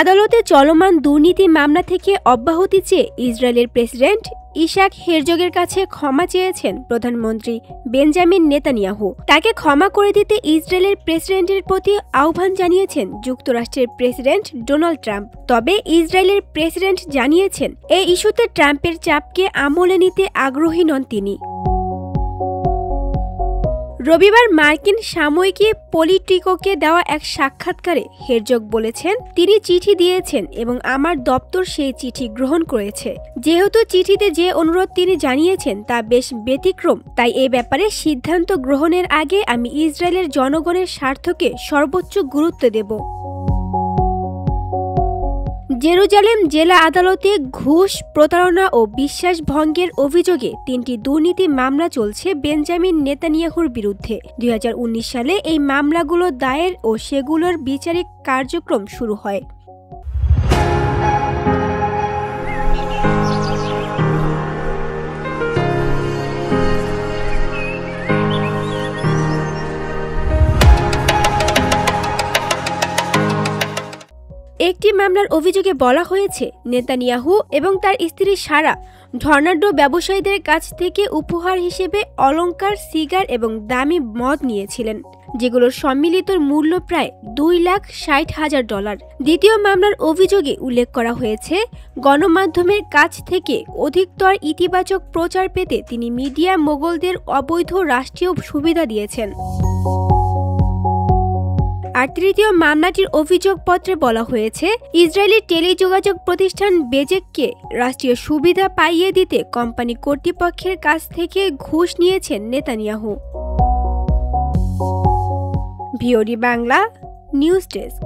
আদালতে চলমান দুর্নীতি মামলা থেকে অব্যাহতি চেয়ে ইসরায়েলের প্রেসিডেন্ট ইসাক হেরজগের কাছে ক্ষমা চেয়েছেন প্রধানমন্ত্রী বেঞ্জামিন নেতানিয়াহু। তাকে ক্ষমা করে দিতে ইসরায়েলের প্রেসিডেন্টের প্রতি আহ্বান জানিয়েছেন যুক্তরাষ্ট্রের প্রেসিডেন্ট ডোনাল্ড ট্রাম্প। তবে ইসরায়েলের প্রেসিডেন্ট জানিয়েছেন এই ইস্যুতে ট্রাম্পের চাপকে আমলে নিতে আগ্রহী নন তিনি। রবিবার মার্কিন সাময়িকী পলিটিকোকে দেওয়া এক সাক্ষাৎকারে হেরজগ বলেছেন, তিনি চিঠি দিয়েছেন এবং আমার দপ্তর সেই চিঠি গ্রহণ করেছে। যেহেতু চিঠিতে যে অনুরোধ তিনি জানিয়েছেন তা বেশ ব্যতিক্রম, তাই এ ব্যাপারে সিদ্ধান্ত গ্রহণের আগে আমি ইসরায়েলের জনগণের স্বার্থকে সর্বোচ্চ গুরুত্ব দেব। জেরুজালেম জেলা আদালতে ঘুষ, প্রতারণা ও বিশ্বাস ভঙ্গের অভিযোগে 3টি দুর্নীতি মামলা চলছে বেঞ্জামিন নেতানিয়াহুর বিরুদ্ধে। 2019 সালে এই মামলাগুলো দায়ের ও সেগুলোর বিচারিক কার্যক্রম শুরু হয়। একটি মামলার অভিযোগে বলা হয়েছে, নেতানিয়াহু এবং তার স্ত্রী সারা ধর্নাঢ্য ব্যবসায়ীদের কাছ থেকে উপহার হিসেবে অলংকার, সিগার এবং দামি মদ নিয়েছিলেন, যেগুলোর সম্মিলিত মূল্য প্রায় $2,60,000। দ্বিতীয় মামলার অভিযোগে উল্লেখ করা হয়েছে, গণমাধ্যমের কাছ থেকে অধিকতর ইতিবাচক প্রচার পেতে তিনি মিডিয়া মোগলদের অবৈধ রাষ্ট্রীয় সুবিধা দিয়েছেন। আর তৃতীয় মামলাটির অভিযোগপত্রে বলা হয়েছে, ইসরায়েলি টেলিযোগাযোগ প্রতিষ্ঠান বেজেককে রাষ্ট্রীয় সুবিধা পাইয়ে দিতে কোম্পানি কর্তৃপক্ষের কাছ থেকে ঘুষ নিয়েছেন Netanyahu. VOD Bangla news desk.